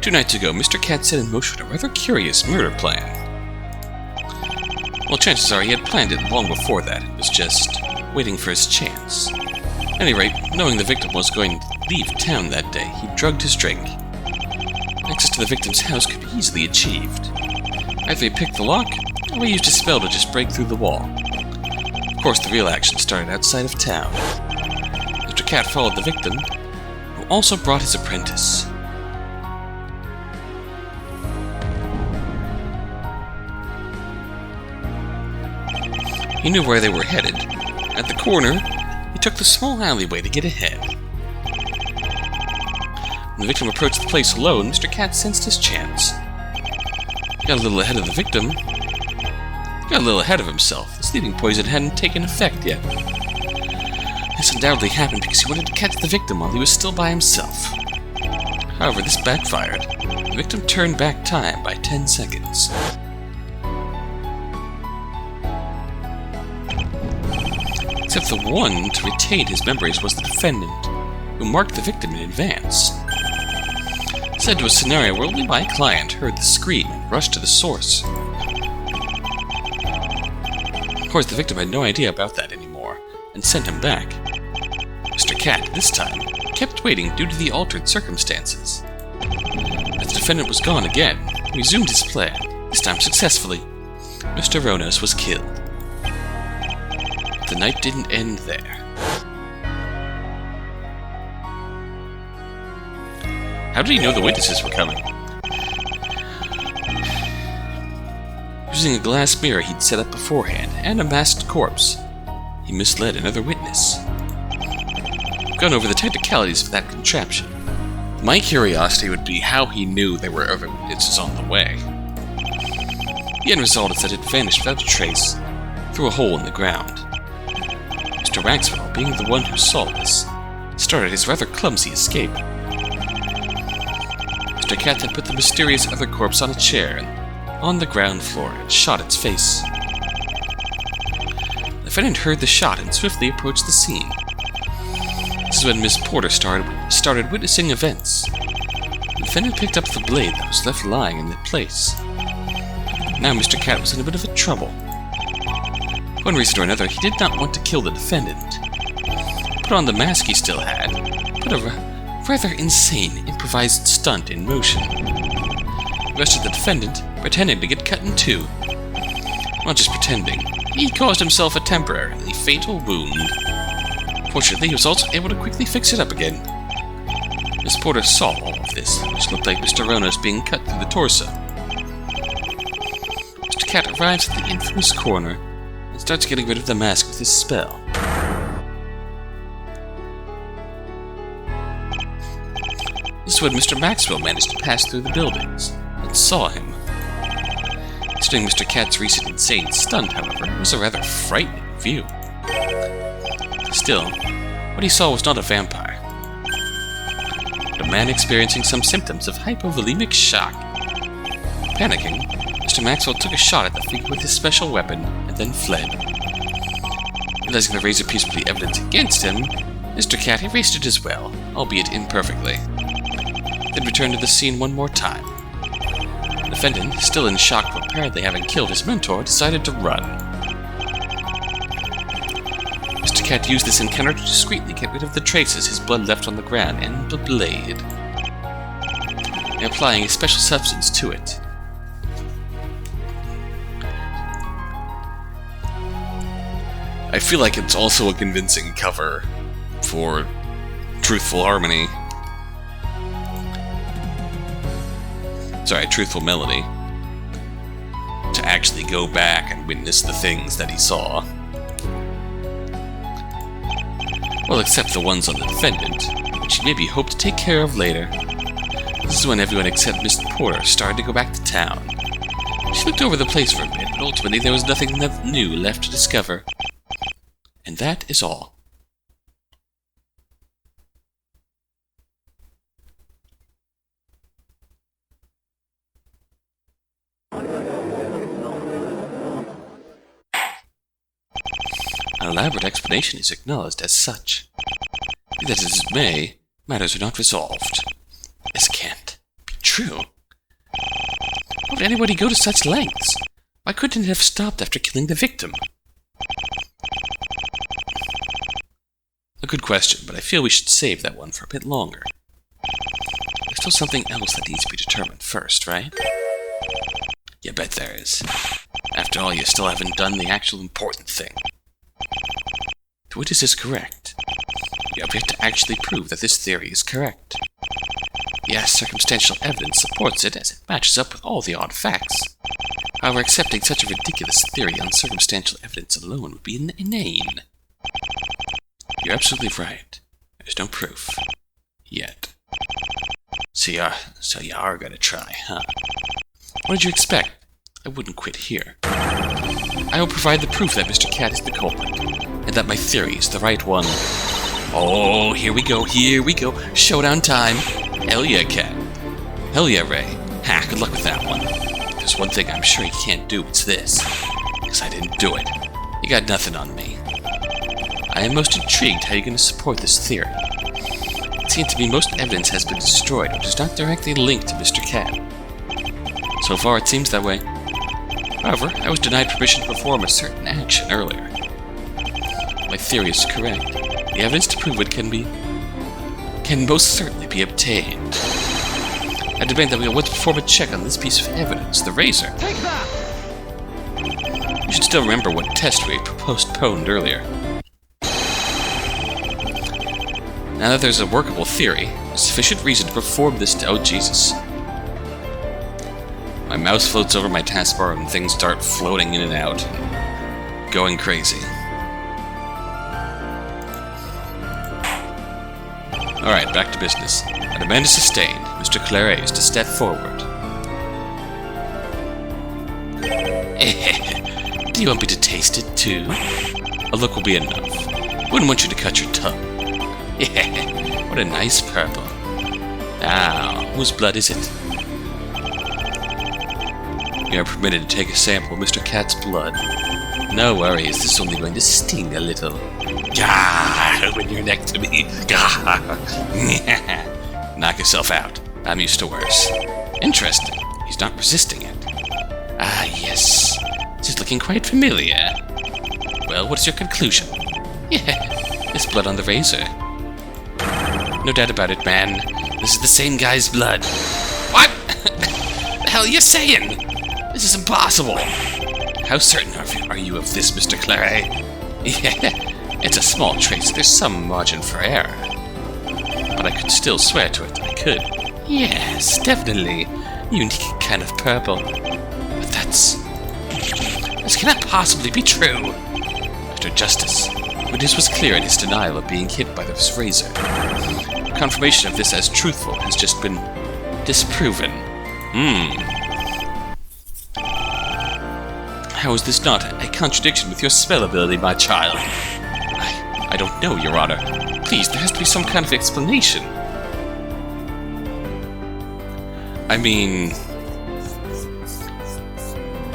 2 nights ago, Mr. Cat set in motion a rather curious murder plan. Well, chances are he had planned it long before that. It was just waiting for his chance. At any rate, knowing the victim was going to leave town that day, he drugged his drink. Access to the victim's house could be easily achieved. Either he picked the lock, or he used his spell to just break through the wall. Of course, the real action started outside of town. Mr. Cat followed the victim, who also brought his apprentice. He knew where they were headed. At the corner, he took the small alleyway to get ahead. When the victim approached the place alone, Mr. Cat sensed his chance. He got a little ahead of the victim. He got a little ahead of himself. The sleeping poison hadn't taken effect yet. This undoubtedly happened because he wanted to catch the victim while he was still by himself. However, this backfired. The victim turned back time by 10 seconds. Except the one to retain his memories was the defendant, who marked the victim in advance. This led to a scenario where only my client heard the scream and rushed to the source. Of course, the victim had no idea about that anymore, and sent him back. Mr. Cat, this time, kept waiting due to the altered circumstances. As the defendant was gone again, he resumed his plan, this time successfully. Mr. Ronos was killed. The night didn't end there. How did he know the witnesses were coming? Using a glass mirror he'd set up beforehand, and a masked corpse, he misled another witness. I've gone over the technicalities of that contraption. My curiosity would be how he knew there were other witnesses on the way. The end result is that it vanished without a trace, through a hole in the ground. Mr. Maxwell, being the one who saw this, started his rather clumsy escape. Mr. Cat had put the mysterious other corpse on a chair on the ground floor and shot its face. The defendant heard the shot and swiftly approached the scene. This is when Miss Porter started witnessing events. The defendant picked up the blade that was left lying in the place. Now Mr. Cat was in a bit of a trouble. For one reason or another, he did not want to kill the defendant. Put on the mask he still had, put a rather insane improvised stunt in motion. He arrested the defendant, pretending to get cut in two. Not just pretending, he caused himself a temporarily fatal wound. Fortunately, he was also able to quickly fix it up again. Miss Porter saw all of this, which looked like Mr. Ronos being cut through the torso. Mr. Cat arrives at the infamous corner and starts getting rid of the mask with his spell. This is when Mr. Maxwell managed to pass through the buildings and saw him. Considering Mr. Cat's recent insane stunt, however, it was a rather frightening view. Still, what he saw was not a vampire, but a man experiencing some symptoms of hypovolemic shock. Panicking, Mr. Maxwell took a shot at the figure with his special weapon and then fled. Realizing the razor piece would be evidence against him, Mr. Cat erased it as well, albeit imperfectly. Then returned to the scene one more time. The defendant, still in shock for apparently having killed his mentor, decided to run. Mr. Cat used this encounter to discreetly get rid of the traces his blood left on the ground and the blade, and applying a special substance to it. I feel like it's also a convincing cover for Truthful Harmony. Sorry, Truthful Melody. To actually go back and witness the things that he saw. Well, except the ones on the defendant, which he maybe hoped to take care of later. This is when everyone except Miss Porter started to go back to town. She looked over the place for a bit, but ultimately there was nothing new left to discover. And that is all. An elaborate explanation is acknowledged as such. Be that as it may, matters are not resolved. This can't be true. true. Why would anybody go to such lengths? Why couldn't it have stopped after killing the victim? A good question, but I feel we should save that one for a bit longer. There's still something else that needs to be determined first, right? You bet there is. After all, you still haven't done the actual important thing. The witness is correct. You have yet to actually prove that this theory is correct. Yes, circumstantial evidence supports it as it matches up with all the odd facts. However, accepting such a ridiculous theory on circumstantial evidence alone would be inane. You're absolutely right. There's no proof. Yet. So you are gonna try, huh? What did you expect? I wouldn't quit here. I will provide the proof that Mr. Cat is the culprit, and that my theory is the right one. Oh, here we go. Showdown time. Hell yeah, Cat. Hell yeah, Ray. Ha, good luck with that one. If there's one thing I'm sure you can't do, it's this. Because I didn't do it. You got nothing on me. I am most intrigued how you're going to support this theory. It seems to me most evidence has been destroyed which is not directly linked to Mr. Cat. So far, it seems that way. However, I was denied permission to perform a certain action earlier. My theory is correct. The evidence to prove it can most certainly be obtained. I demand that we once perform a check on this piece of evidence, the razor. Take that! You should still remember what test we postponed earlier. Now that there's a workable theory, there's sufficient reason to perform this. Oh, Jesus. My mouse floats over my taskbar and things start floating in and out. Going crazy. Alright, back to business. A demand is sustained. Mr. Claret is to step forward. Do you want me to taste it, too? A look will be enough. Wouldn't want you to cut your tongue. What a nice purple. Now, whose blood is it? You are permitted to take a sample of Mr. Cat's blood. No worries, this is only going to sting a little. Gah! When you're next to me. Gah! Knock yourself out. I'm used to worse. Interesting. He's not resisting it. Ah, yes. This is looking quite familiar. Well, what's your conclusion? Yeah, there's blood on the razor. No doubt about it, man. This is the same guy's blood. What? The hell are you saying? This is impossible. How certain are you of this, Mr. Claret? Yeah, it's a small trace. There's some margin for error. But I could still swear to it. I could. Yes, definitely. Unique kind of purple. But this cannot possibly be true. Mr. Justice, the witness was clear in his denial of being hit by this razor. Confirmation of this as truthful has just been disproven. How is this not a contradiction with your spell ability, my child? I don't know, Your Honor. Please, there has to be some kind of explanation. I mean,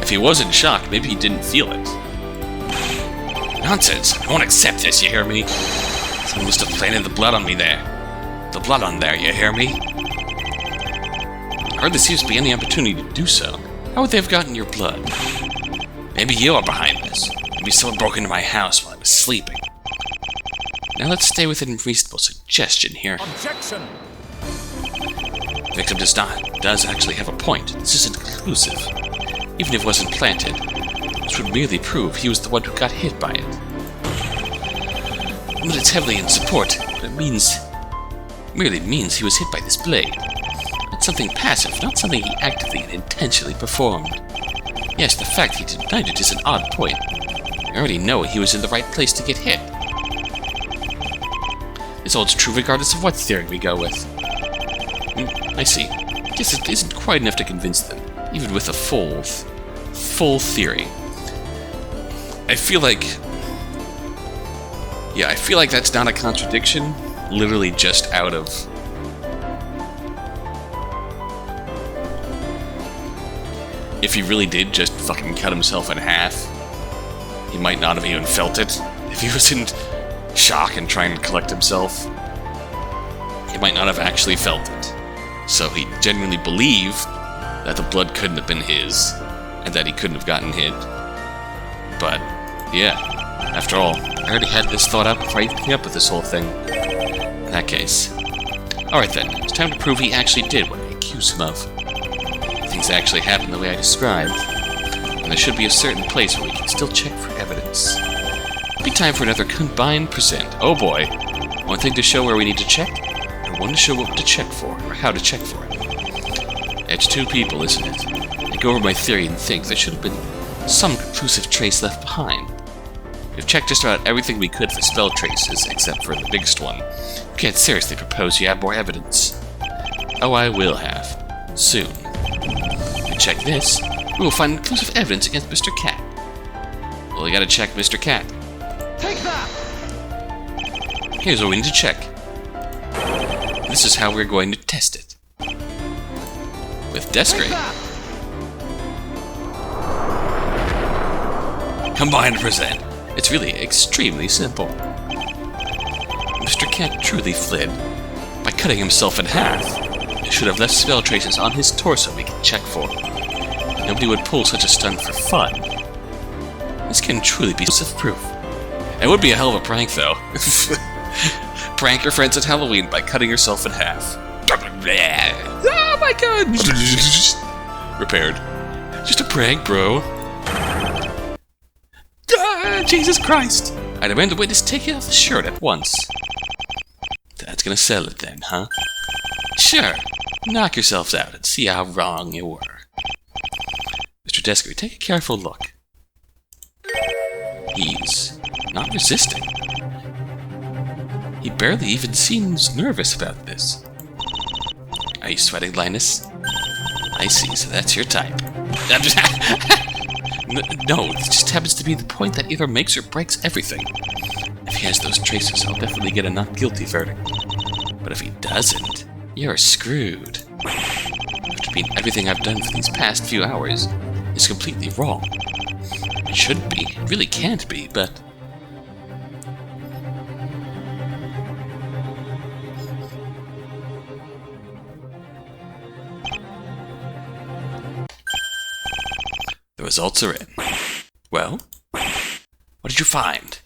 if he was in shock, maybe he didn't feel it. Nonsense! I won't accept this, you hear me? Someone must have planted the blood on me there. The blood on there, you hear me? Hardly seems to be any opportunity to do so. How would they have gotten your blood? Maybe you're behind this. Maybe someone broke into my house while I was sleeping. Now let's stay within reasonable suggestion here. Objection! The victim does actually have a point. This isn't conclusive. Even if it wasn't planted, this would merely prove he was the one who got hit by it. But it's heavily in support, but it merely means he was hit by this blade. It's something passive, not something he actively and intentionally performed. Yes, the fact he denied it is an odd point. I already know he was in the right place to get hit. This holds true regardless of what theory we go with. I see. Guess it isn't quite enough to convince them, even with a full theory. I feel like that's not a contradiction, literally just out of... If he really did just fucking cut himself in half, he might not have even felt it. If he was in shock and trying to collect himself, he might not have actually felt it. So he genuinely believed that the blood couldn't have been his, and that he couldn't have gotten hit. But, yeah, after all, I already had this thought out before I even came up with this whole thing. In that case. Alright then, it's time to prove he actually did what I accused him of. Things actually happened the way I described, and there should be a certain place where we can still check for evidence. It'll be time for another combined present. Oh boy. One thing to show where we need to check, and one to show what to check for, or how to check for it. It's two people, isn't it? I go over my theory and think there should have been some conclusive trace left behind. We've checked just about everything we could for spell traces, except for the biggest one. You can't seriously propose you have more evidence. Oh, I will have. Soon. If we check this, we will find conclusive evidence against Mr. Cat. Well, we gotta check Mr. Cat. Take that! Here's what we need to check. This is how we're going to test it. With Desecrate. Combine and present. It's really extremely simple. Mr. Cat truly fled by cutting himself in half. He should have left spell traces on his torso we can check for. Nobody would pull such a stunt for fun. This can truly be source of proof. It would be a hell of a prank, though. Prank your friends at Halloween by cutting yourself in half. Oh my god! Repaired. Just a prank, bro. Jesus Christ! I demand the witness take off the shirt at once. That's gonna settle it then, huh? Sure. Knock yourselves out and see how wrong you were. Mr. Desecrate, take a careful look. He's not resisting. He barely even seems nervous about this. Are you sweating, Linus? I see, so that's your type. No, it just happens to be the point that either makes or breaks everything. If he has those traces, I'll definitely get a not guilty verdict. But if he doesn't, you're screwed. After being everything I've done for these past few hours is completely wrong. It shouldn't be, it really can't be, but... The results are in. Well? What did you find?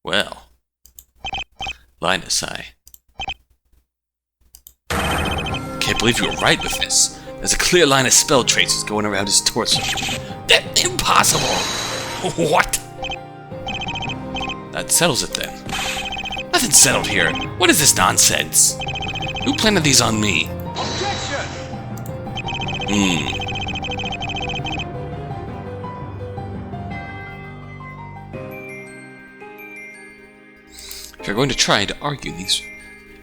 Well... Linus, I can't believe you were right with this. There's a clear line of spell traces going around his torso. Impossible! What? That settles it then. Nothing's settled here. What is this nonsense? Who planted these on me? Objection! If you're going to try to argue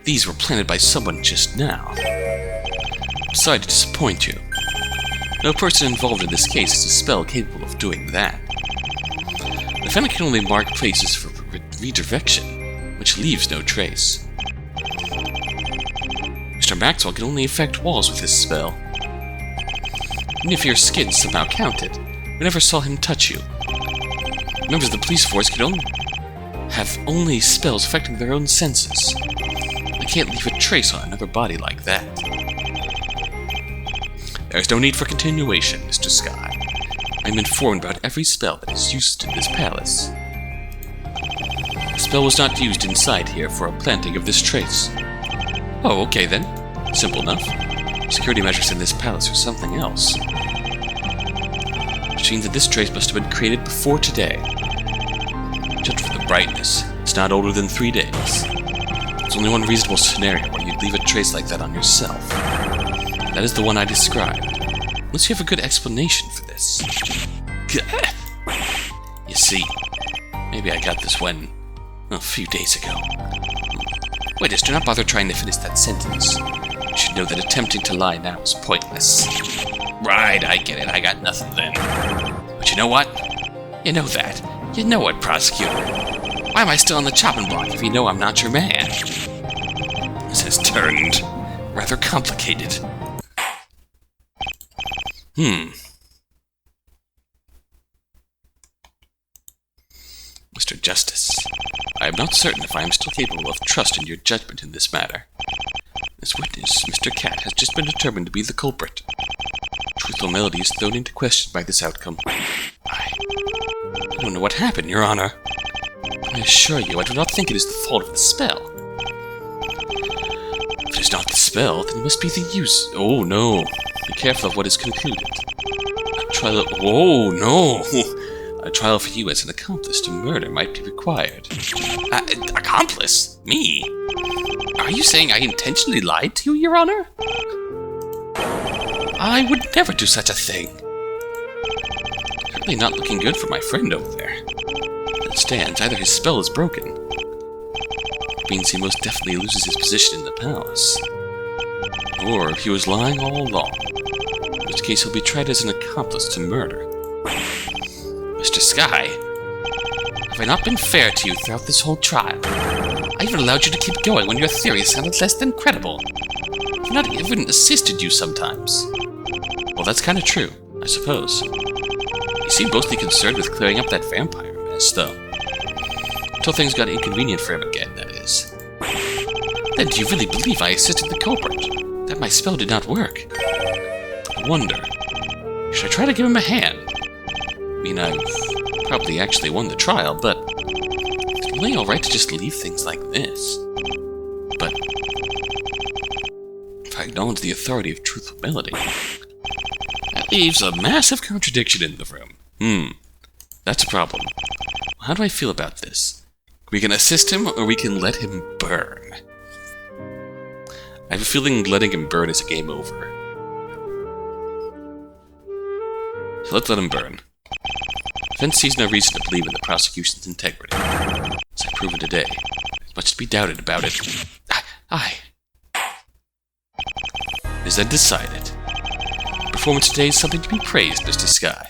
these were planted by someone just now, I'm sorry to disappoint you. No person involved in this case has a spell capable of doing that. The defendant can only mark places for redirection, which leaves no trace. Mr. Maxwell can only affect walls with his spell. Even if your skin somehow counted, we never saw him touch you. Members of the police force can have only spells affecting their own senses. I can't leave a trace on another body like that. There is no need for continuation, Mr. Sky. I'm informed about every spell that is used in this palace. The spell was not used inside here for a planting of this trace. Oh, okay then. Simple enough. Security measures in this palace are something else. Which means that this trace must have been created before today. Judged from the brightness, it's not older than 3 days. There's only one reasonable scenario where you'd leave a trace like that on yourself. That is the one I described. Unless you have a good explanation for this. You see, maybe I got this a few days ago. Wait, do not bother trying to finish that sentence. You should know that attempting to lie now is pointless. Right, I get it, I got nothing then. But you know what? You know that. You know it, prosecutor. Why am I still on the chopping block if you know I'm not your man? This has turned rather complicated. Mr. Justice, I am not certain if I am still capable of trust in your judgment in this matter. This witness, Mr. Cat, has just been determined to be the culprit. Truthful Melody is thrown into question by this outcome. I don't know what happened, Your Honor. I assure you, I do not think it is the fault of the spell. If it is not the spell, then it must be the use. Oh, no. Be careful of what is concluded. A trial... Oh, no. A trial for you as an accomplice to murder might be required. Accomplice? Me? Are you saying I intentionally lied to you, Your Honor? I would never do such a thing. Certainly not looking good for my friend over there. As it stands, either his spell is broken, which means he most definitely loses his position in the palace, or he was lying all along, in which case he'll be tried as an accomplice to murder. Mr. Sky, have I not been fair to you throughout this whole trial? I even allowed you to keep going when your theory sounded less than credible. I've not even assisted you sometimes. Well, that's kind of true, I suppose. You seem mostly concerned with clearing up that vampire mess, though. Until things got inconvenient for him again, that is. Then do you really believe I assisted the culprit? That my spell did not work? I wonder, should I try to give him a hand? I mean, I've probably actually won the trial, but it's really alright to just leave things like this. But if I acknowledge the authority of Truthful Melody, that leaves a massive contradiction in the room. That's a problem. How do I feel about this? We can assist him, or we can let him burn. I have a feeling letting him burn is a game over. So let's let him burn. Defense sees no reason to believe in the prosecution's integrity. As I've proven today, there's much to be doubted about it. It is then decided. Performance today is something to be praised, Mr. Sky.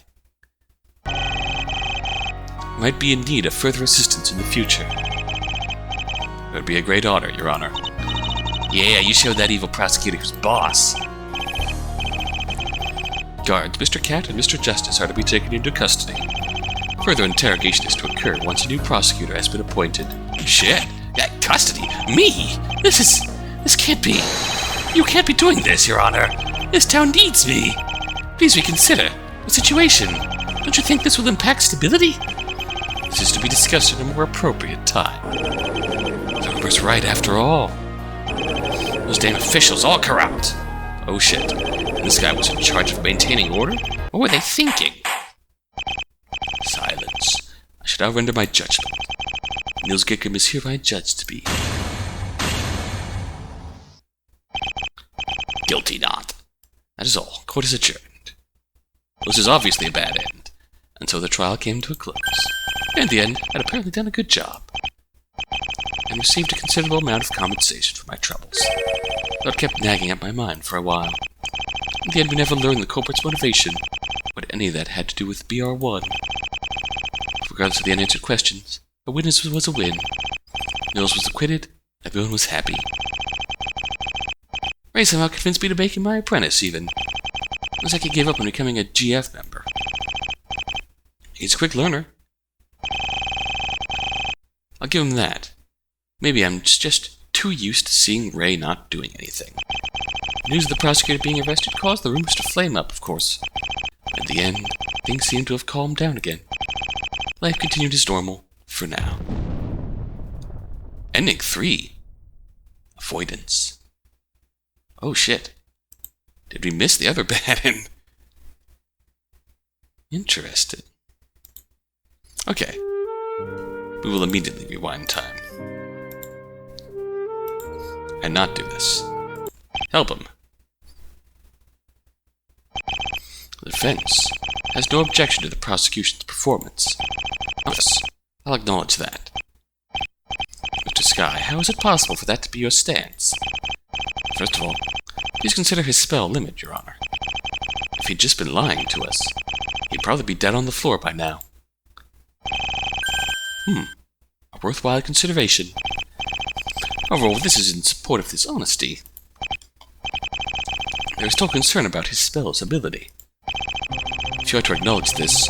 You might be in need of further assistance in the future. It would be a great honor, Your Honor. Yeah, you showed that evil prosecutor who's boss. Guards, Mr. Cat and Mr. Justice are to be taken into custody. Further interrogation is to occur once a new prosecutor has been appointed. Shit! Custody? Me? This can't be... You can't be doing this, Your Honor. This town needs me. Please reconsider the situation. Don't you think this will impact stability? This is to be discussed at a more appropriate time. The rumor's right, after all. Those damn officials, all corrupt. Oh shit. And this guy was in charge of maintaining order? What were they thinking? Silence. I should now render my judgment. Niels Gickham is hereby judged to be guilty not. That is all. Court is adjourned. This is obviously a bad end, until the trial came to a close. And in the end, I'd apparently done a good job, and received a considerable amount of compensation for my troubles. But kept nagging at my mind for a while. In the end, we never learned the culprit's motivation, what any of that had to do with BR1. Regardless of the unanswered questions, a witness was a win. Nils was acquitted, everyone was happy. Ray somehow convinced me to make him my apprentice, even. It was like he gave up on becoming a GF member. He's a quick learner. I'll give him that. Maybe I'm just too used to seeing Ray not doing anything. News of the prosecutor being arrested caused the rumors to flame up, of course. At the end, things seemed to have calmed down again. Life continued as normal, for now. Ending 3. Avoidance. Oh shit. Did we miss the other bad end? Interesting. Okay. We will immediately rewind time. And not do this. Help him. The defense has no objection to the prosecution's performance. Yes, I'll acknowledge that. Mr. Sky, how is it possible for that to be your stance? First of all, please consider his spell limit, Your Honor. If he'd just been lying to us, he'd probably be dead on the floor by now. A worthwhile consideration. However, this is in support of his honesty. There is still concern about his spell's ability. If you are to acknowledge this,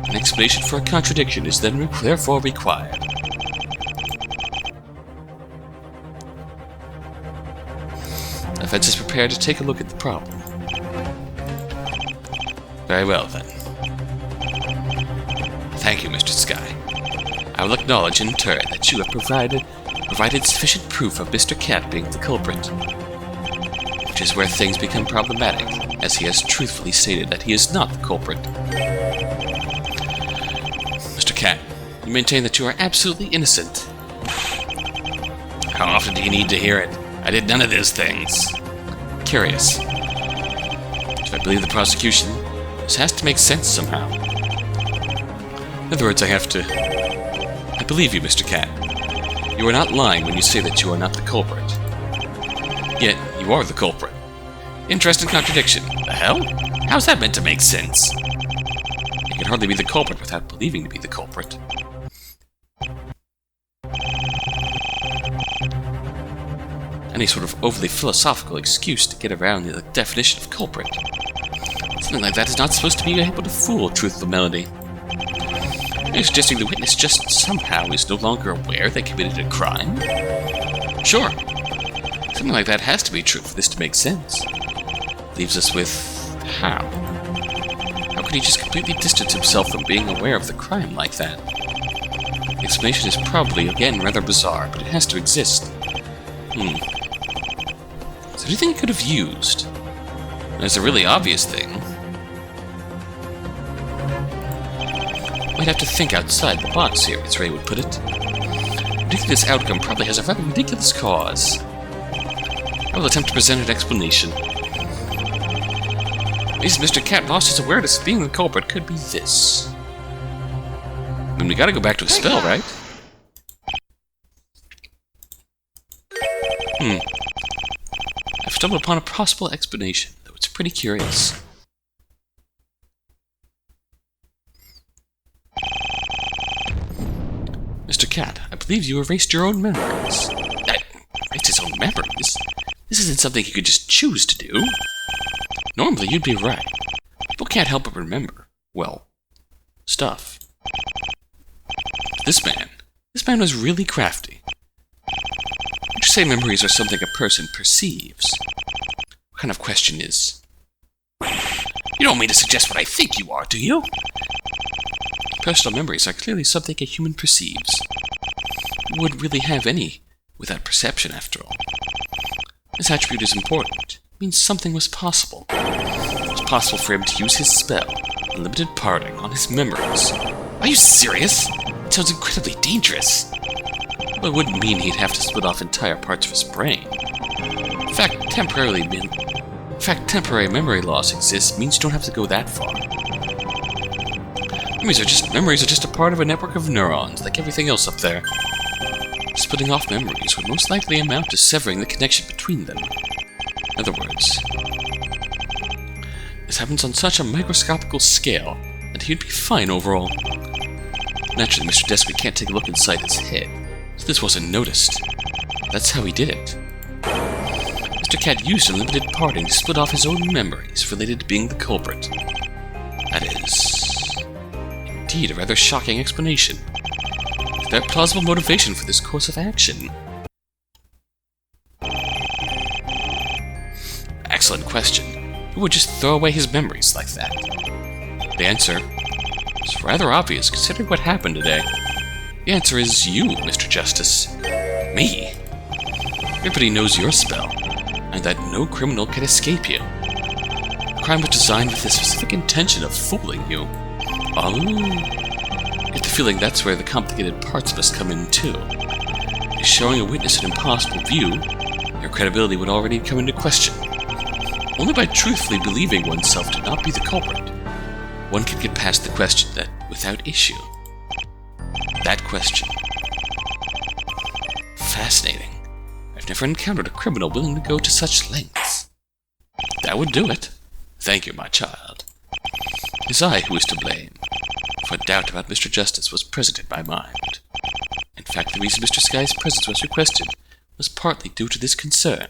an explanation for a contradiction is then therefore required. defense is prepared to take a look at the problem. Very well, then. Thank you, Mr. Sky. I will acknowledge in turn that you have provided sufficient proof of Mr. Cat being the culprit. Which is where things become problematic, as he has truthfully stated that he is not the culprit. Mr. Cat, you maintain that you are absolutely innocent. How often do you need to hear it? I did none of those things. Curious. If I believe the prosecution, this has to make sense somehow. In other words, I believe you, Mr. Cat. You are not lying when you say that you are not the culprit. Yet, you are the culprit. Interesting contradiction. The hell? How's that meant to make sense? You can hardly be the culprit without believing to be the culprit. Any sort of overly philosophical excuse to get around the definition of culprit. Something like that is not supposed to be able to fool truthful melody. You're suggesting the witness just somehow is no longer aware they committed a crime? Sure. Something like that has to be true for this to make sense. Leaves us with... how? How could he just completely distance himself from being aware of the crime like that? The explanation is probably, again, rather bizarre, but it has to exist. Is there anything he could have used? There's a really obvious thing. Might have to think outside the box here, as Ray would put it. Ridiculous outcome probably has a rather ridiculous cause. I will attempt to present an explanation. The reason Mr. Cat lost his awareness of being the culprit could be this. I mean, we gotta go back to a spell, right? I've stumbled upon a possible explanation, though it's pretty curious. Mr. Cat, I believe you erased your own memories. Erased his own memories? This isn't something he could just choose to do. Normally, you'd be right. People can't help but remember, well, stuff. This man was really crafty. Would you say memories are something a person perceives? What kind of question is... You don't mean to suggest what I think you are, do you? Personal memories are clearly something a human perceives. You wouldn't really have any without perception, after all. This attribute is important. It means something was possible. It was possible for him to use his spell, Unlimited Parting, on his memories. Are you serious? It sounds incredibly dangerous. Well, it wouldn't mean he'd have to split off entire parts of his brain. In fact, temporary memory loss exists means you don't have to go that far. Memories are just a part of a network of neurons, like everything else up there. Splitting off memories would most likely amount to severing the connection between them. In other words, this happens on such a microscopical scale that he'd be fine overall. Naturally, Mr. Desby can't take a look inside his head, so this wasn't noticed. That's how he did it. Mr. Cat used Unlimited Parting to split off his own memories related to being the culprit. That is... indeed a rather shocking explanation. Is there plausible motivation for this course of action? Excellent question. Who would just throw away his memories like that? The answer is rather obvious considering what happened today. The answer is you, Mr. Justice. Me? Everybody knows your spell, and that no criminal can escape you. The crime was designed with the specific intention of fooling you. Oh. Get the feeling that's where the complicated parts must come in too. By showing a witness an impossible view, your credibility would already come into question. Only by truthfully believing oneself to not be the culprit, one can get past the question that without issue. That question. Fascinating. I've never encountered a criminal willing to go to such lengths. That would do it. Thank you, my child. It is I who is to blame, for doubt about Mr. Justice was present in my mind. In fact, the reason Mr. Sky's presence was requested was partly due to this concern.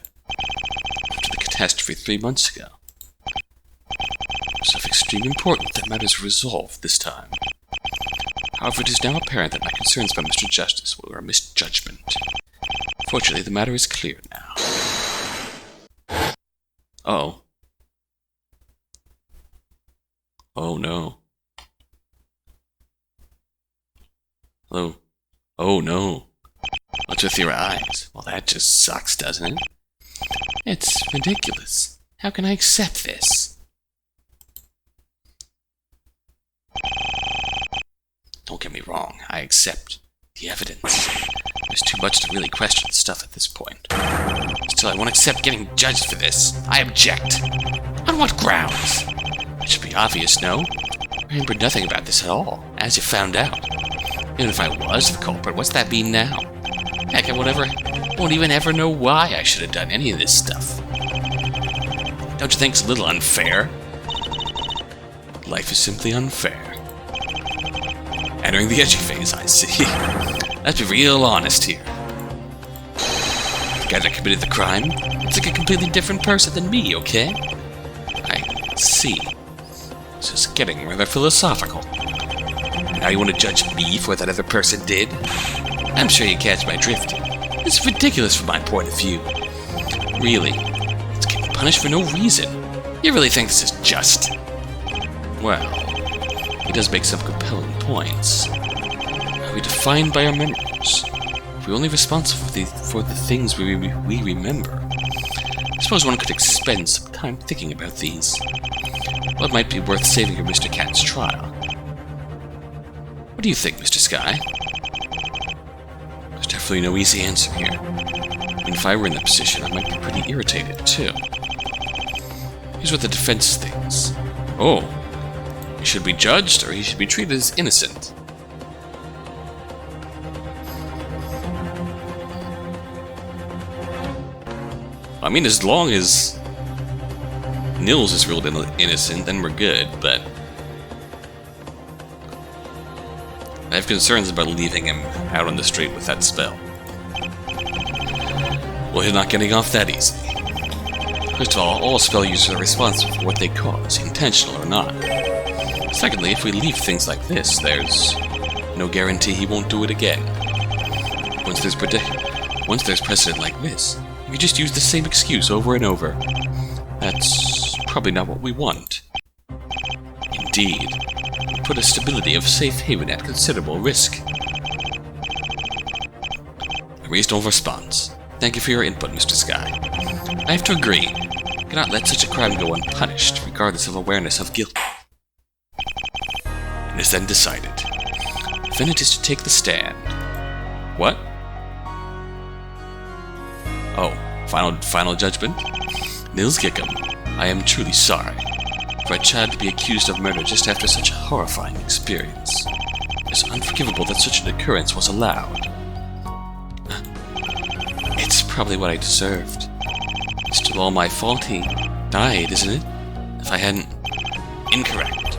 After the catastrophe 3 months ago. It was of extreme importance that matters were resolved this time. However, it is now apparent that my concerns about Mr. Justice were a misjudgment. Fortunately, the matter is clear now. Uh-oh. Oh no. Hello. Oh no. What's with your eyes? Well, that just sucks, doesn't it? It's ridiculous. How can I accept this? Don't get me wrong, I accept the evidence. There's too much to really question the stuff at this point. Still, I won't accept getting judged for this. I object. On what grounds? It should be obvious, no? I remember nothing about this at all, as you found out. Even if I was the culprit, what's that mean now? Heck, I won't even ever know why I should have done any of this stuff. Don't you think it's a little unfair? Life is simply unfair. Entering the edgy phase, I see. Let's be real honest here. The guy that committed the crime, it's like a completely different person than me, okay? I see. This is getting rather philosophical. Now you want to judge me for what that other person did? I'm sure you catch my drift. It's ridiculous from my point of view. Really, it's getting punished for no reason. You really think this is just? Well, he does make some compelling points. Are we defined by our memories? Are we only responsible for the things we remember? I suppose one could expend some time thinking about these. What might be worth saving for Mr. Cat's trial? What do you think, Mr. Sky? There's definitely no easy answer here. And if I were in that position, I might be pretty irritated, too. Here's what the defense thinks. Oh, he should be judged, or he should be treated as innocent. I mean, as long as Nils is ruled innocent, then we're good, but I have concerns about leaving him out on the street with that spell. Well, he's not getting off that easy. First of all spell users are responsible for what they cause, intentional or not. Secondly, if we leave things like this, there's no guarantee he won't do it again. Once there's precedent like this, you just use the same excuse over and over. That's probably not what we want. Indeed, we put a stability of safe haven at considerable risk. A reasonable response. Thank you for your input, Mr. Sky. I have to agree. We cannot let such a crime go unpunished, regardless of awareness of guilt. It is then decided. The defendant is to take the stand. What? Oh, final judgment? Nils Gickham, I am truly sorry. For a child to be accused of murder just after such a horrifying experience. It's unforgivable that such an occurrence was allowed. It's probably what I deserved. It's still all my fault he died, isn't it? If I hadn't... Incorrect.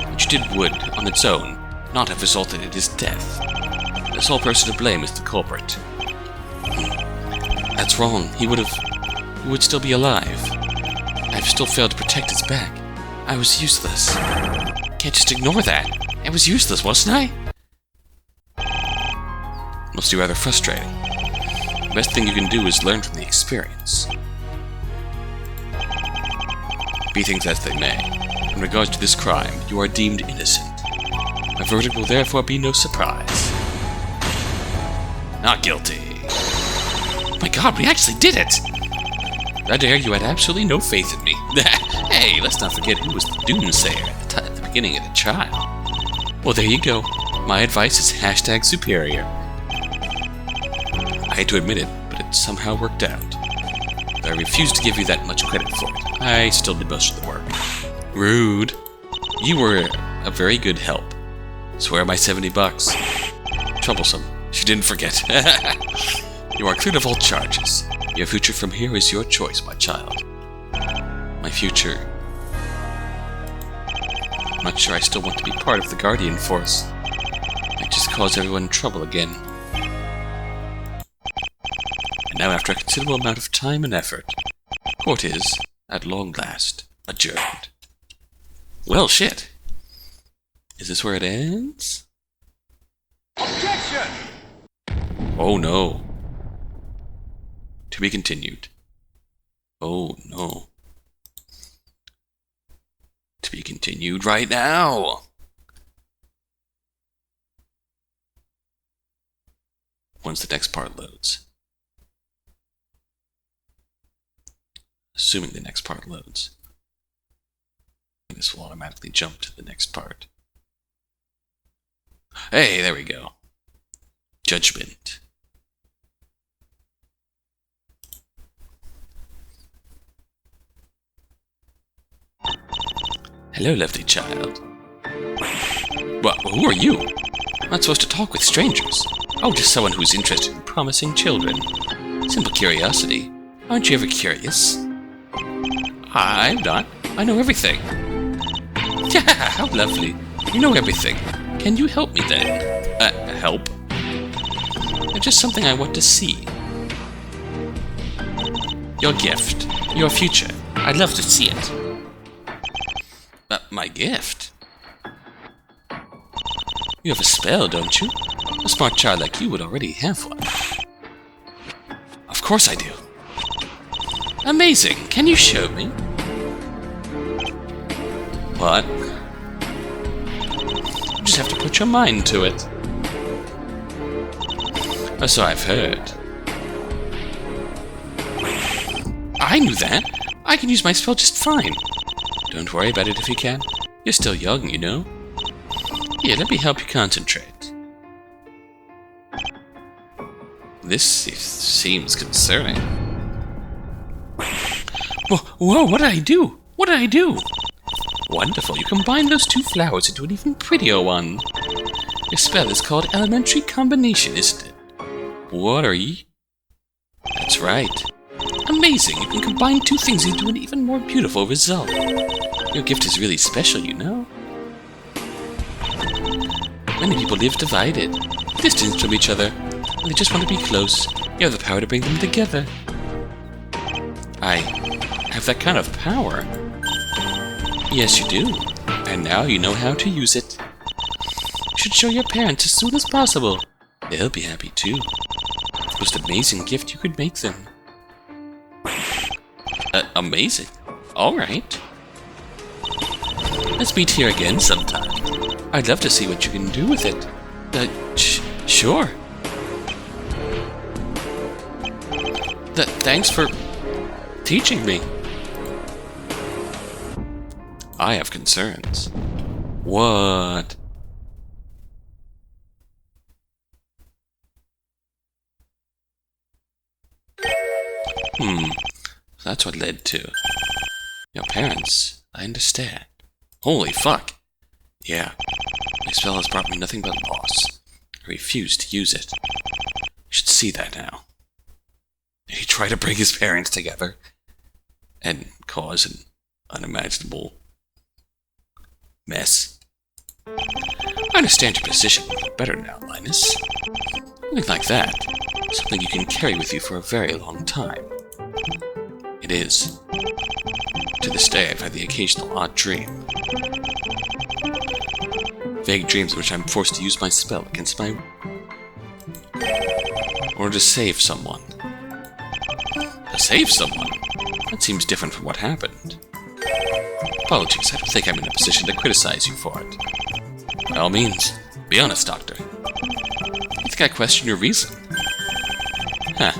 What you did would, on its own, not have resulted in his death. The sole person to blame is the culprit. That's wrong. He would still be alive. I've still failed to protect his back. I was useless. Can't just ignore that. I was useless, wasn't I? Must be rather frustrating. The best thing you can do is learn from the experience. Be things as they may. In regards to this crime, you are deemed innocent. My verdict will therefore be no surprise. Not guilty. Oh my god, we actually did it! I dare you had absolutely no faith in me. Hey, let's not forget who was the doomsayer at the beginning of the trial. Well, there you go. My advice is #superior. I hate to admit it, but it somehow worked out. Though I refuse to give you that much credit for it. I still did most of the work. Rude. You were a very good help. Swear my $70. Troublesome. She didn't forget. You are cleared of all charges. Your future from here is your choice, my child. My future... I'm not sure I still want to be part of the Guardian Force. I just cause everyone trouble again. And now, after a considerable amount of time and effort, court is, at long last, adjourned. Well, shit. Is this where it ends? Objection! Oh no. To be continued. Oh no. be continued right now. Once the next part loads. Assuming the next part loads. This will automatically jump to the next part. Hey, there we go. Judgement. Hello, lovely child. Well, who are you? I'm not supposed to talk with strangers. Oh, just someone who's interested in promising children. Simple curiosity. Aren't you ever curious? I'm not. I know everything. Yeah, how lovely. You know everything. Can you help me then? Help? It's just something I want to see. Your gift. Your future. I'd love to see it. My gift? You have a spell, don't you? A smart child like you would already have one. Of course I do. Amazing. Can you show me? What? You just have to put your mind to it. Or so I've heard. I knew that. I can use my spell just fine. Don't worry about it if you can. You're still young, you know. Here, let me help you concentrate. This seems concerning. Whoa, what did I do? What did I do? Wonderful, you combine those two flowers into an even prettier one. Your spell is called Elementary Combination, isn't it? What are ye? That's right. Amazing, you can combine two things into an even more beautiful result. Your gift is really special, you know. Many people live divided, distant from each other, and they just want to be close. You have the power to bring them together. I have that kind of power. Yes, you do. And now you know how to use it. You should show your parents as soon as possible. They'll be happy too. The most amazing gift you could make them. Amazing. Alright. Let's meet here again sometime. I'd love to see what you can do with it. Sure. Thanks for teaching me. I have concerns. What? That's what led to. Your parents, I understand. Holy fuck. Yeah, my spell has brought me nothing but loss. I refuse to use it. You should see that now. Did he try to bring his parents together and cause an unimaginable mess? I understand your position better now, Linus. Something like that. Something you can carry with you for a very long time. It is. To this day, I've had the occasional odd dream. Vague dreams in which I'm forced to use my spell against my... or to save someone. To save someone? That seems different from what happened. Apologies, I don't think I'm in a position to criticize you for it. By all means, be honest, Doctor. I think I question your reason. Huh.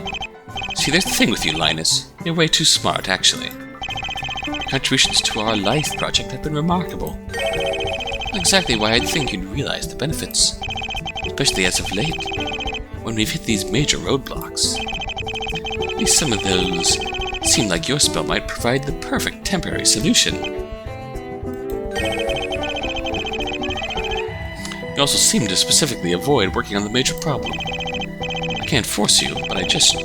See, there's the thing with you, Linus. You're way too smart, actually. Your contributions to our life project have been remarkable. Not exactly why I'd think you'd realize the benefits, especially as of late, when we've hit these major roadblocks. At least some of those seem like your spell might provide the perfect temporary solution. You also seem to specifically avoid working on the major problem. I can't force you, but I just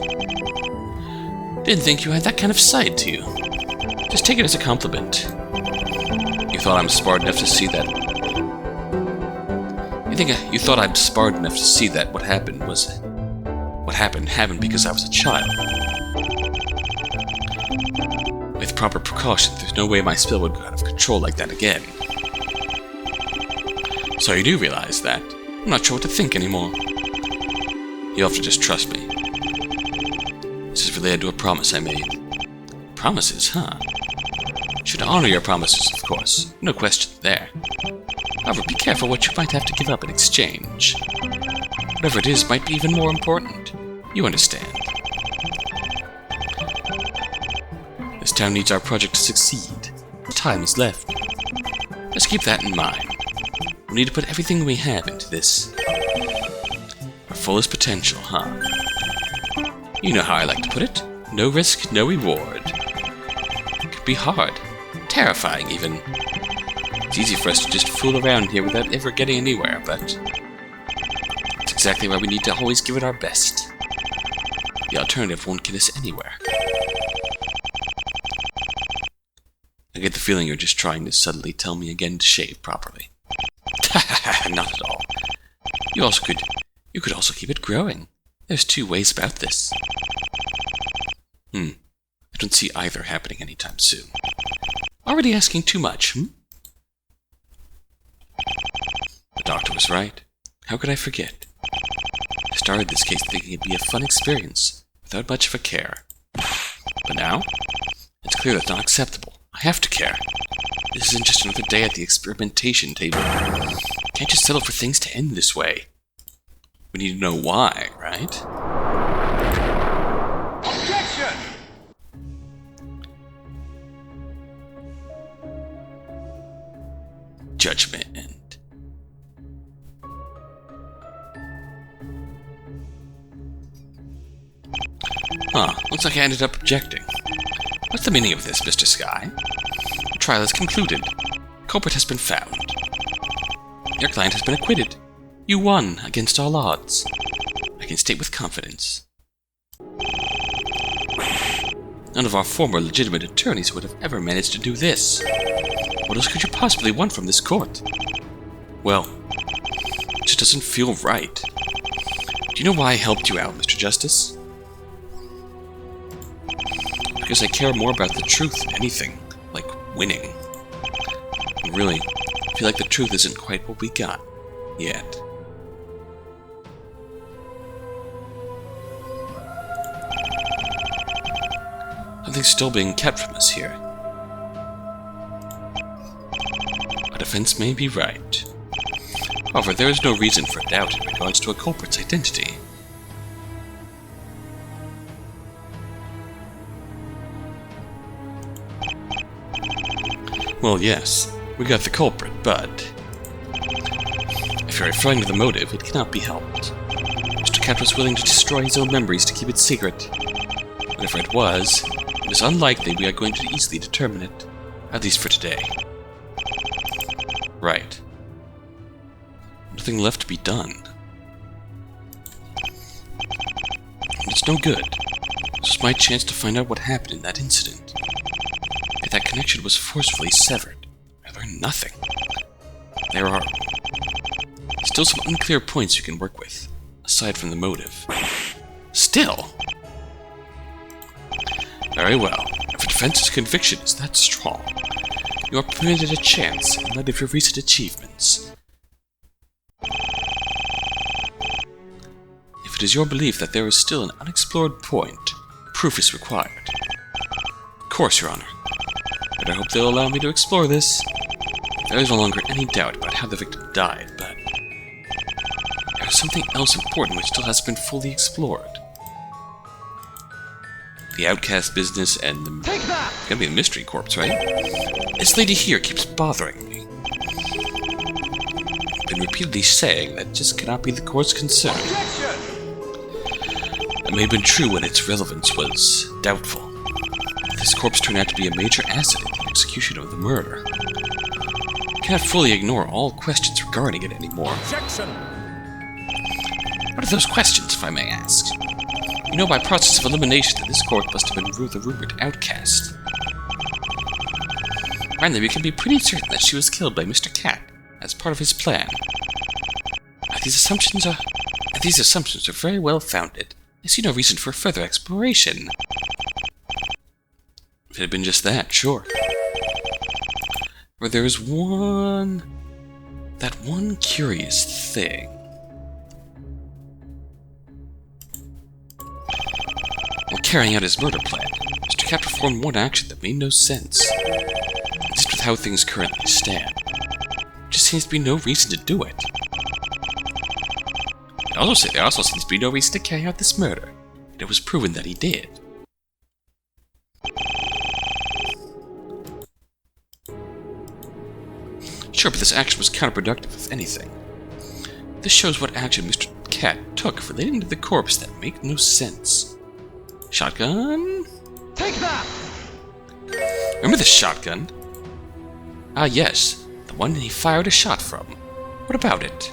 didn't think you had that kind of side to you. Just take it as a compliment. You thought I'm smart enough to see that... You thought I'm smart enough to see that what happened happened because I was a child. With proper precaution, there's no way my spell would go out of control like that again. So you do realize that. I'm not sure what to think anymore. You'll have to just trust me. This is related to a promise I made. Promises, huh? Should honor your promises, of course. No question there. However, be careful what you might have to give up in exchange. Whatever it is might be even more important. You understand. This town needs our project to succeed. Time is left. Just keep that in mind. We need to put everything we have into this. Our fullest potential, huh? You know how I like to put it. No risk, no reward. It could be hard. Terrifying, even. It's easy for us to just fool around here without ever getting anywhere, but it's exactly why we need to always give it our best. The alternative won't get us anywhere. I get the feeling you're just trying to subtly tell me again to shave properly. Not at all. You could also keep it growing. There's two ways about this. I don't see either happening anytime soon. Already asking too much, The doctor was right. How could I forget? I started this case thinking it'd be a fun experience, without much of a care. But now, it's clear that's not acceptable. I have to care. This isn't just another day at the experimentation table. Can't just settle for things to end this way. We need to know why, right? Objection! Judgment. Looks like I ended up objecting. What's the meaning of this, Mr. Sky? The trial is concluded. The culprit has been found. Your client has been acquitted. You won against all odds. I can state with confidence. None of our former legitimate attorneys would have ever managed to do this. What else could you possibly want from this court? Well, it just doesn't feel right. Do you know why I helped you out, Mr. Justice? Because I care more about the truth than anything, like winning. I really feel like the truth isn't quite what we got, yet. Something's still being kept from us here. Our defense may be right. However, there is no reason for doubt in regards to a culprit's identity. Well, yes, we got the culprit, but if you're referring to the motive, it cannot be helped. Mr. Cat was willing to destroy his own memories to keep it secret. Whatever it is unlikely we are going to easily determine it, at least for today. Right. Nothing left to be done. And it's no good. This is my chance to find out what happened in that incident. If that connection was forcefully severed, I learned nothing. There are still some unclear points you can work with, aside from the motive. Still? Very well. If a defense's conviction is that strong, you are permitted a chance in light of your recent achievements. If it is your belief that there is still an unexplored point, proof is required. Of course, Your Honor. But I hope they'll allow me to explore this. There is no longer any doubt about how the victim died, but there is something else important which still hasn't been fully explored. The outcast business and the... Take that! It's gonna be the mystery corpse, right? This lady here keeps bothering me. Been repeatedly saying that just cannot be the court's concern. Objection! That may have been true when its relevance was doubtful. This corpse turned out to be a major asset in the execution of the murder. I cannot fully ignore all questions regarding it anymore. Objection! What are those questions, if I may ask? You know by process of elimination that this corpse must have been the rumored outcast. Finally, we can be pretty certain that she was killed by Mr. Cat as part of his plan. These assumptions are very well founded. I see no reason for further exploration. If it had been just that, sure. But there is that one curious thing. While carrying out his murder plan, Mr. Cat performed one action that made no sense. how things currently stand, there just seems to be no reason to do it. There also seems to be no reason to carry out this murder. It was proven that he did. Sure, but this action was counterproductive, if anything. This shows what action Mr. Cat took relating to the corpse that make no sense. Shotgun? Take that! Remember the shotgun? Ah, yes, the one he fired a shot from. What about it?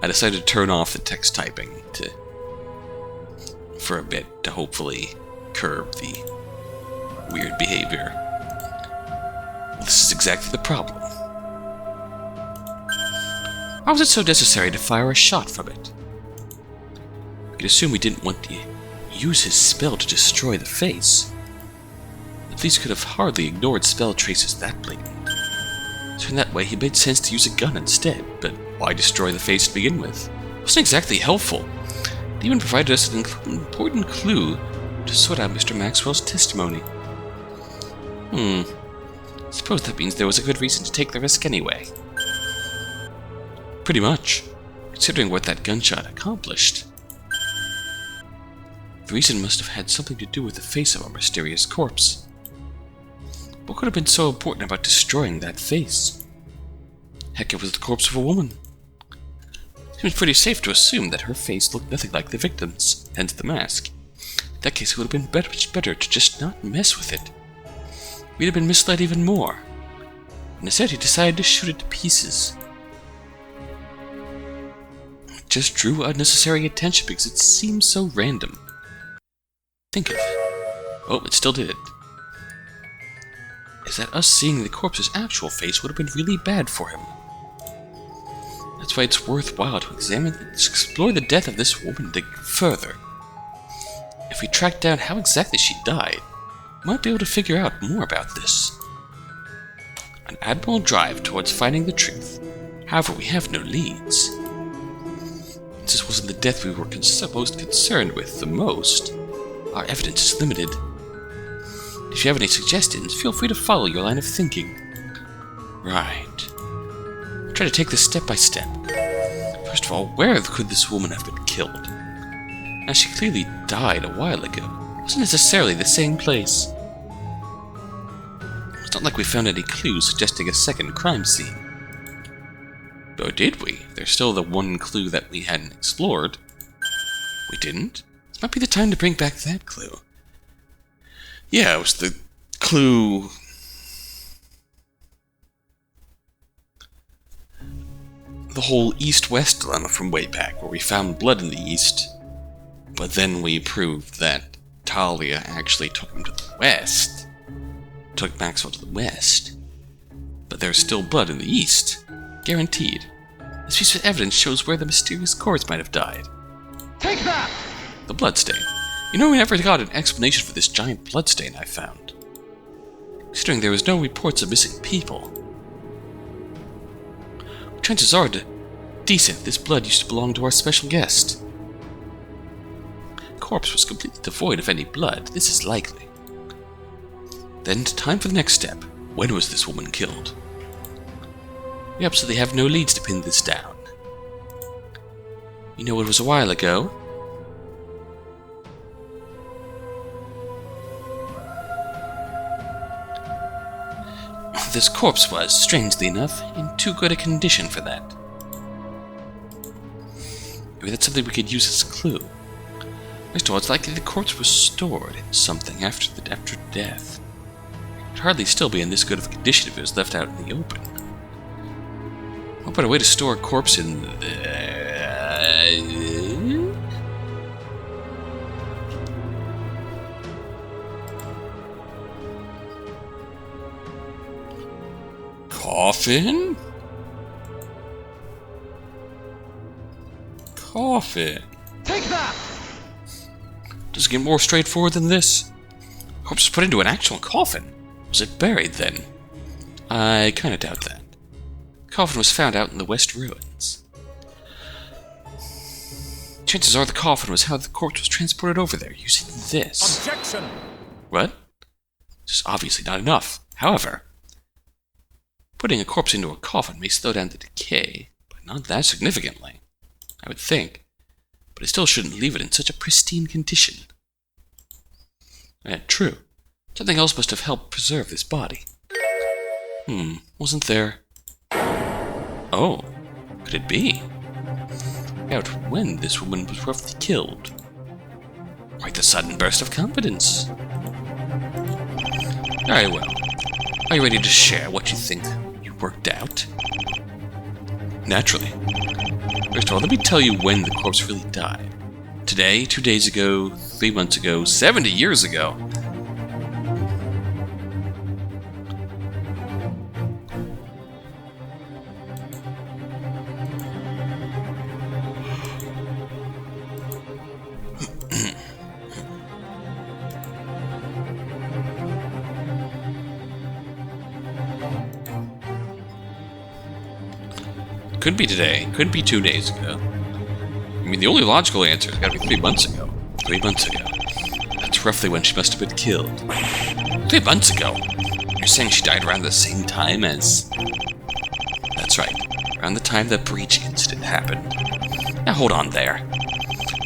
I decided to turn off the text typing for a bit to hopefully curb the weird behavior. This is exactly the problem. Why was it so necessary to fire a shot from it? We could assume we didn't want to use his spell to destroy the face. The police could have hardly ignored spell traces that blatant. So in that way, it made sense to use a gun instead, but why destroy the face to begin with? It wasn't exactly helpful. It even provided us an important clue to sort out Mr. Maxwell's testimony. I suppose that means there was a good reason to take the risk anyway. Pretty much, considering what that gunshot accomplished. The reason must have had something to do with the face of our mysterious corpse. What could have been so important about destroying that face? Heck, it was the corpse of a woman. Seems pretty safe to assume that her face looked nothing like the victim's, hence the mask. In that case, it would have been much better to just not mess with it. We'd have been misled even more. Instead, he decided to shoot it to pieces. It just drew unnecessary attention because it seemed so random. Think of it. Oh, it still did it. Is that us seeing the corpse's actual face would have been really bad for him. That's why it's worthwhile to explore the death of this woman further. If we track down how exactly she died, we might be able to figure out more about this. An admirable drive towards finding the truth. However, we have no leads. Since this wasn't the death we were most concerned with the most, our evidence is limited. If you have any suggestions, feel free to follow your line of thinking. Right. I'll try to take this step by step. First of all, where could this woman have been killed? As she clearly died a while ago, it wasn't necessarily the same place. It's not like we found any clues suggesting a second crime scene. Or did we? There's still the one clue that we hadn't explored. We didn't? This might be the time to bring back that clue. Yeah, it was the clue... the whole east-west dilemma from way back, where we found blood in the east, but then we proved that Talia actually took him to the west. Took Maxwell to the west. But there's still blood in the east. Guaranteed. This piece of evidence shows where the mysterious corpse might have died. Take that! The bloodstain. You know, we never got an explanation for this giant bloodstain I found. Considering there was no reports of missing people. Chances are decent this blood used to belong to our special guest. The corpse was completely devoid of any blood. This is likely. Then, time for the next step. When was this woman killed? We absolutely have no leads to pin this down. You know, it was a while ago. This corpse was, strangely enough, in too good a condition for that. Maybe that's something we could use as a clue. First of all, it's likely the corpse was stored in something after death. It would hardly still be in this good of a condition if it was left out in the open. What better way to store a corpse in coffin? Coffin. Take that! Does it get more straightforward than this? Corpse was put into an actual coffin. Was it buried then? I kinda doubt that. The coffin was found out in the West Ruins. Chances are the coffin was how the corpse was transported over there, using this. Objection! What? This is obviously not enough. However, Putting a corpse into a coffin may slow down the decay, but not that significantly, I would think. But it still shouldn't leave it in such a pristine condition. True. Something else must have helped preserve this body. Wasn't there... Oh, could it be? Out when this woman was roughly killed. Quite the sudden burst of confidence. Very well. Are you ready to share what you think you worked out? Naturally. First of all, let me tell you when the corpse really died. Today, 2 days ago, 3 months ago, 70 years ago. Could be today, could be 2 days ago. I mean, the only logical answer has got to be 3 months ago. 3 months ago. That's roughly when she must have been killed. 3 months ago? You're saying she died around the same time as... That's right. Around the time the breach incident happened. Now hold on there.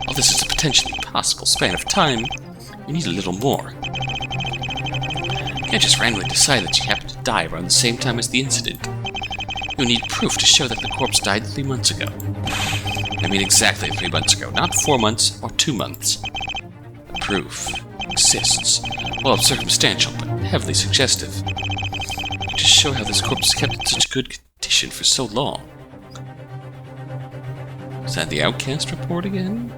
While this is a potentially possible span of time, you need a little more. You can't just randomly decide that she happened to die around the same time as the incident. You need proof to show that the corpse died 3 months ago. I mean exactly 3 months ago, not 4 months or 2 months. The proof exists. Well, it's circumstantial, but heavily suggestive. You just show how this corpse is kept in such good condition for so long. Is that the Outcast report again?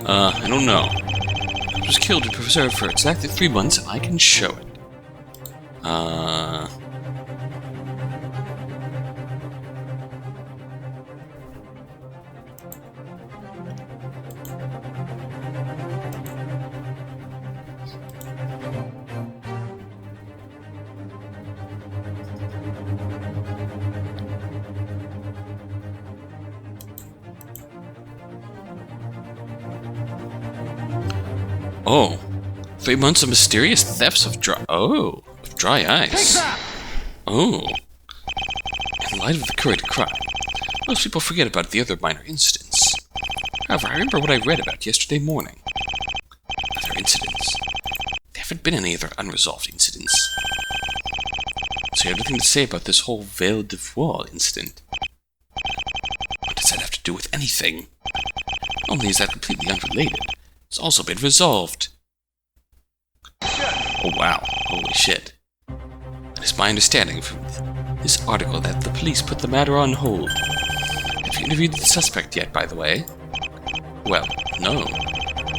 I don't know. It was killed and preserved for exactly 3 months, and I can show it. Oh, 3 months of mysterious thefts of dry ice. Take that! Oh. In light of the current crime, most people forget about the other minor incidents. However, I remember what I read about yesterday morning. Other incidents. There haven't been any other unresolved incidents. So you have nothing to say about this whole Veil de Voile incident. What does that have to do with anything? Not only is that completely unrelated, it's also been resolved. Oh wow, holy shit. It is my understanding from this article that the police put the matter on hold. Have you interviewed the suspect yet, by the way? Well, no.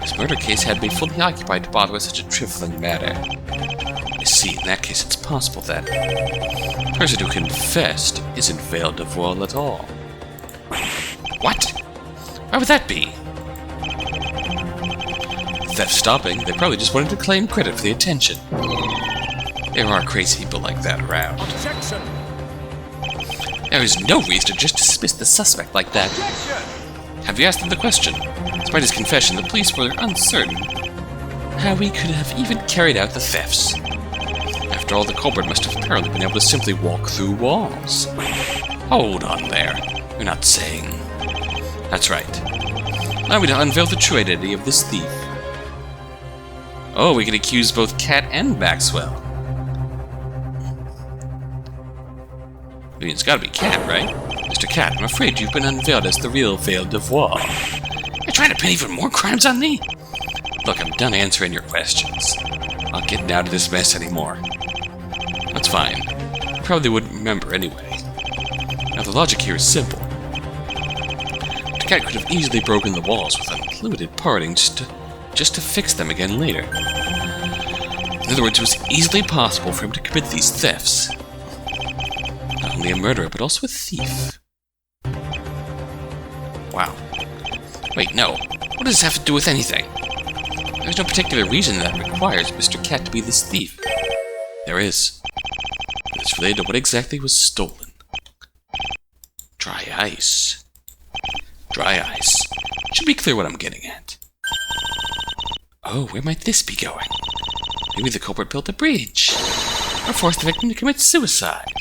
This murder case had me fully occupied to bother with such a trifling matter. I see, in that case it's possible that the person who confessed isn't Veil de Voile at all. What? Why would that be? Theft stopping, they probably just wanted to claim credit for the attention. There are crazy people like that around. Objection! There is no reason to just dismiss the suspect like that. Objection! Have you asked him the question? Despite his confession, the police were uncertain how he could have even carried out the thefts. After all, the culprit must have apparently been able to simply walk through walls. Hold on there. You're not saying... That's right. Allow me to unveil the true identity of this thief. Oh, we can accuse both Cat and Maxwell. I mean, it's gotta be Cat, right? Mr. Cat, I'm afraid you've been unveiled as the real Veil de Voile. You're trying to pin even more crimes on me? Look, I'm done answering your questions. I'll get getting out of this mess anymore. That's fine. I probably wouldn't remember anyway. Now the logic here is simple. The cat could have easily broken the walls with unlimited parting just to fix them again later. In other words, it was easily possible for him to commit these thefts. Not only a murderer, but also a thief. Wow. Wait, no. What does this have to do with anything? There's no particular reason that requires Mr. Cat to be this thief. There is. It's related to what exactly was stolen. Dry ice. Dry ice. Should be clear what I'm getting at. Oh, where might this be going? Maybe the culprit built a bridge. Or forced the victim to commit suicide.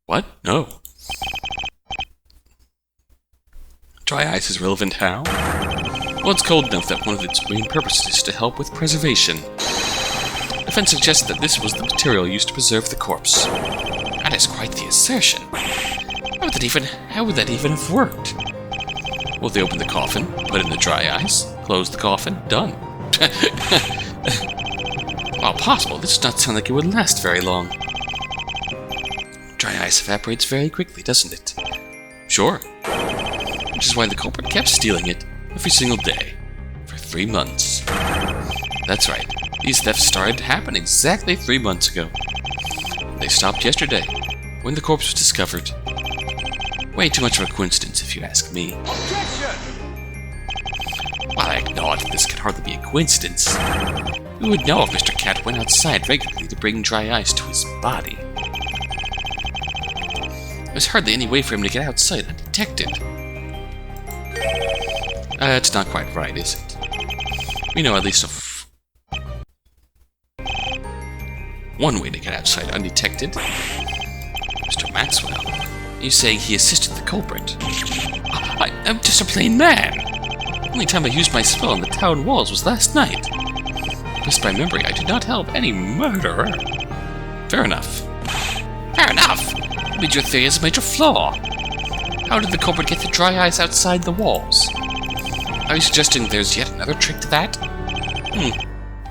What? No. Dry ice is relevant how? Well, it's cold enough that one of its main purposes is to help with preservation. The defense suggests that this was the material used to preserve the corpse. That is quite the assertion. How would that even have worked? Well, they opened the coffin, put in the dry ice, closed the coffin, done. While possible, this does not sound like it would last very long. Dry ice evaporates very quickly, doesn't it? Sure. Which is why the culprit kept stealing it every single day for 3 months. That's right. These thefts started to happen exactly 3 months ago. They stopped yesterday, when the corpse was discovered. Way too much of a coincidence, if you ask me. Objection! While I acknowledge that this can hardly be a coincidence, we would know if Mr. Cat went outside regularly to bring dry ice to his body. There's hardly any way for him to get outside undetected. That's not quite right, is it? We know at least of one way to get outside undetected. Mr. Maxwell, you saying he assisted the culprit? I'm just a plain man. The only time I used my spell on the town walls was last night. Just by memory, I did not help any murderer. Fair enough. Fair enough? What did your theory is a major flaw? How did the culprit get the dry ice outside the walls? Are you suggesting there's yet another trick to that?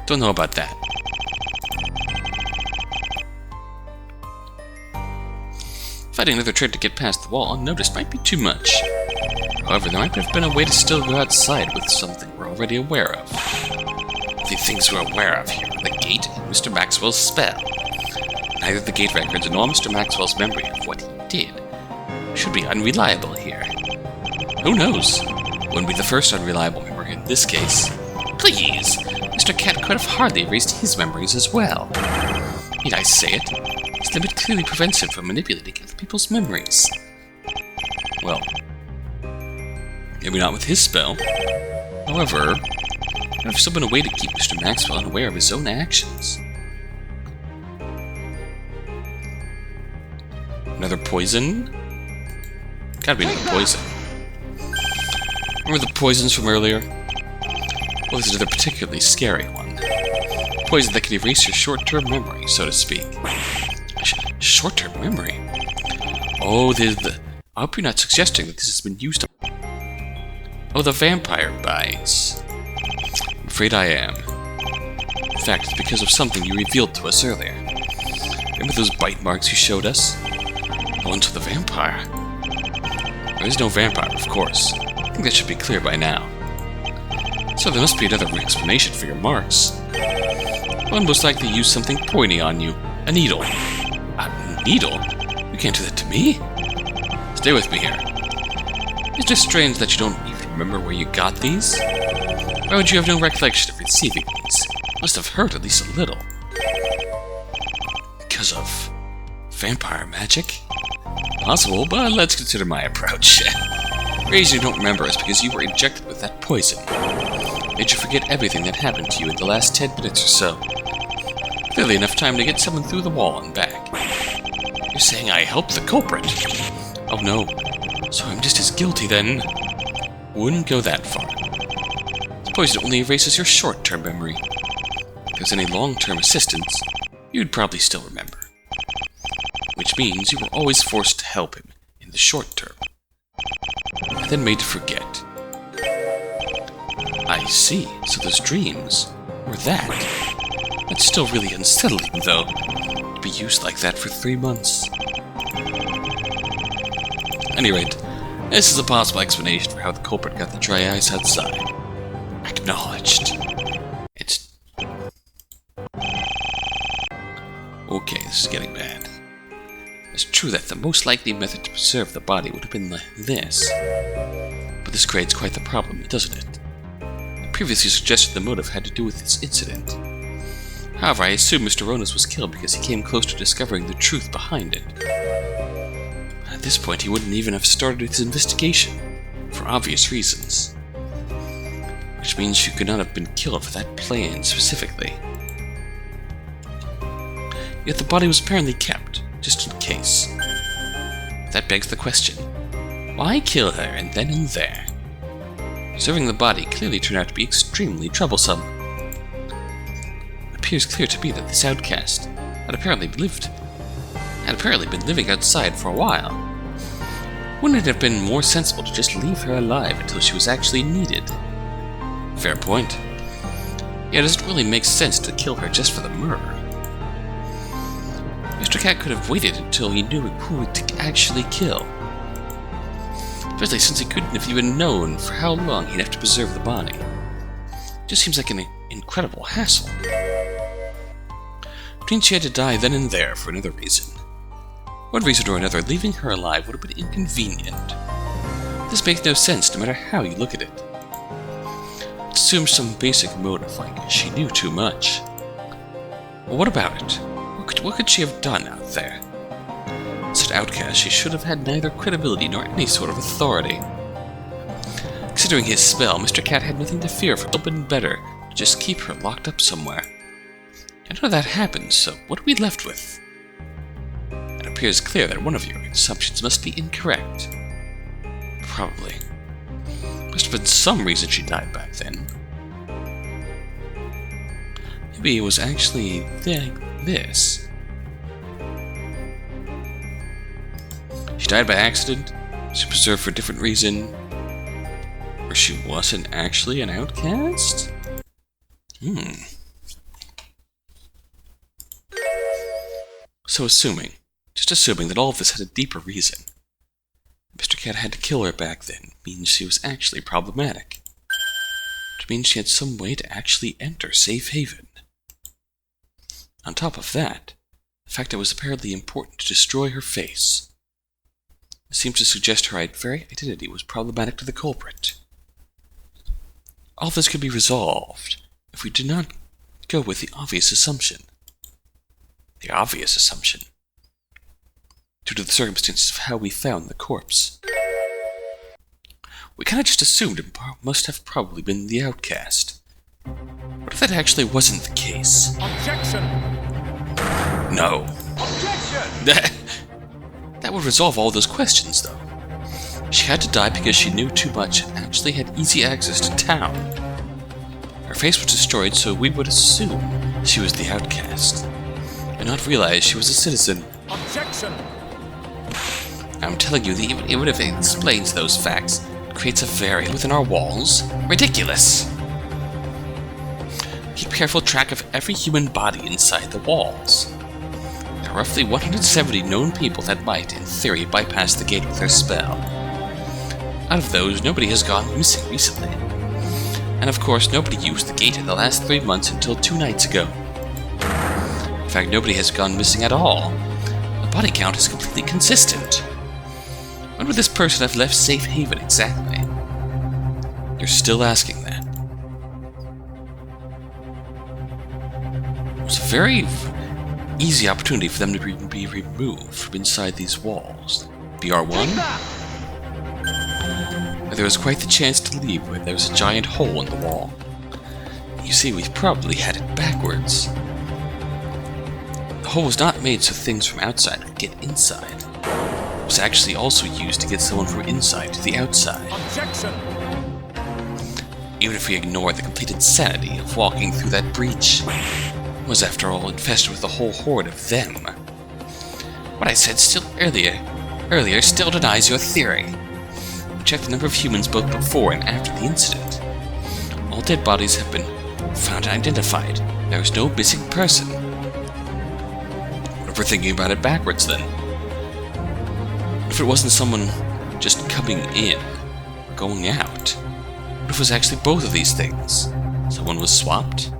Don't know about that. Finding another trick to get past the wall unnoticed might be too much. However, there might have been a way to still go outside with something we're already aware of. The things we're aware of here are the gate and Mr. Maxwell's spell. Neither the gate records nor Mr. Maxwell's memory of what he did should be unreliable here. Who knows? Wouldn't be the first unreliable memory in this case. Please! Mr. Cat could have hardly erased his memories as well. Need I say it? His limit clearly prevents him from manipulating other people's memories. Well, maybe not with his spell. However, there's still been a way to keep Mr. Maxwell unaware of his own actions. Another poison? Gotta be another poison. Remember the poisons from earlier? Well, this is another particularly scary one. Poison that can erase your short-term memory, so to speak. Short-term memory? Oh, I hope you're not suggesting that this has been used on... Oh, the vampire bites. I'm afraid I am. In fact, it's because of something you revealed to us earlier. Remember those bite marks you showed us? The ones for the vampire. There is no vampire, of course. I think that should be clear by now. So there must be another explanation for your marks. One most likely used something pointy on you. A needle. A needle? You can't do that to me. Stay with me here. It's just strange that you don't even remember where you got these. Why would you have no recollection of receiving these? Must have hurt at least a little. Because of vampire magic? Possible, but let's consider my approach. The reason you don't remember is because you were injected with that poison. Made you forget everything that happened to you in the last 10 minutes or so. Clearly enough time to get someone through the wall and back. You're saying I helped the culprit? Oh no. So I'm just as guilty then? Wouldn't go that far. The poison only erases your short-term memory. If there's any long-term assistance, you'd probably still remember. Which means you were always forced to help him in the short term, and then made to forget. I see, so those dreams were that. That's still really unsettling, though, to be used like that for 3 months. At any rate, this is a possible explanation for how the culprit got the dry ice outside. Acknowledged. It's... Okay, this is getting bad. It's true that the most likely method to preserve the body would have been like this. But this creates quite the problem, doesn't it? I previously suggested the motive had to do with this incident. However, I assume Mr. Ronas was killed because he came close to discovering the truth behind it. At this point, he wouldn't even have started his investigation, for obvious reasons. Which means she could not have been killed for that plan specifically. Yet the body was apparently kept, just in case. That begs the question, why kill her and then and there? Preserving the body clearly turned out to be extremely troublesome. It appears clear to me that this outcast had apparently been living outside for a while. Wouldn't it have been more sensible to just leave her alive until she was actually needed? Fair point. Yet it doesn't really make sense to kill her just for the murder. Mr. Cat could have waited until he knew who to actually kill. Especially since he couldn't have even known for how long he'd have to preserve the body. It just seems like an incredible hassle. Which means she had to die then and there for another reason. One reason or another, leaving her alive would have been inconvenient. This makes no sense no matter how you look at it. It assumes some basic motive, like she knew too much. Well, what about it? What could she have done out there? As an outcast, she should have had neither credibility nor any sort of authority. Considering his spell, Mr. Cat had nothing to fear from. It would have been better to just keep her locked up somewhere. I know that happened, so what are we left with? It appears clear that one of your assumptions must be incorrect. Probably. Must have been some reason she died back then. Maybe it was actually like this. She died by accident, she was preserved for a different reason, or she wasn't actually an outcast? So just assuming that all of this had a deeper reason, Mr. Cat had to kill her back then means she was actually problematic. Which means she had some way to actually enter Safe Haven. On top of that, the fact that it was apparently important to destroy her face seems to suggest her very identity was problematic to the culprit. All this could be resolved if we did not go with the obvious assumption. The obvious assumption. Due to the circumstances of how we found the corpse. We kinda just assumed it must have probably been the outcast. What if that actually wasn't the case? Objection! No. Objection! That would resolve all those questions, though. She had to die because she knew too much and actually had easy access to town. Her face was destroyed, so we would assume she was the outcast, and not realize she was a citizen. Objection! I'm telling you, that even if it explains those facts, it creates a variant within our walls. Ridiculous! Keep careful track of every human body inside the walls. There are roughly 170 known people that might, in theory, bypass the gate with their spell. Out of those, nobody has gone missing recently. And of course, nobody used the gate in the last 3 months until 2 nights ago. In fact, nobody has gone missing at all. The body count is completely consistent. When would this person have left Safe Haven exactly? You're still asking that. It was a very easy opportunity for them to be removed from inside these walls. BR1? There was quite the chance to leave where there was a giant hole in the wall. You see, we probably had it backwards. The hole was not made so things from outside could get inside. It was actually also used to get someone from inside to the outside. Objection! Even if we ignore the complete insanity of walking through that breach, it was after all infested with a whole horde of them. What I said earlier still denies your theory. Check the number of humans both before and after the incident. All dead bodies have been found and identified, There was no missing person. What if we're thinking about it backwards, then? What if it wasn't someone just coming in, or going out? What if it was actually both of these things? Someone was swapped?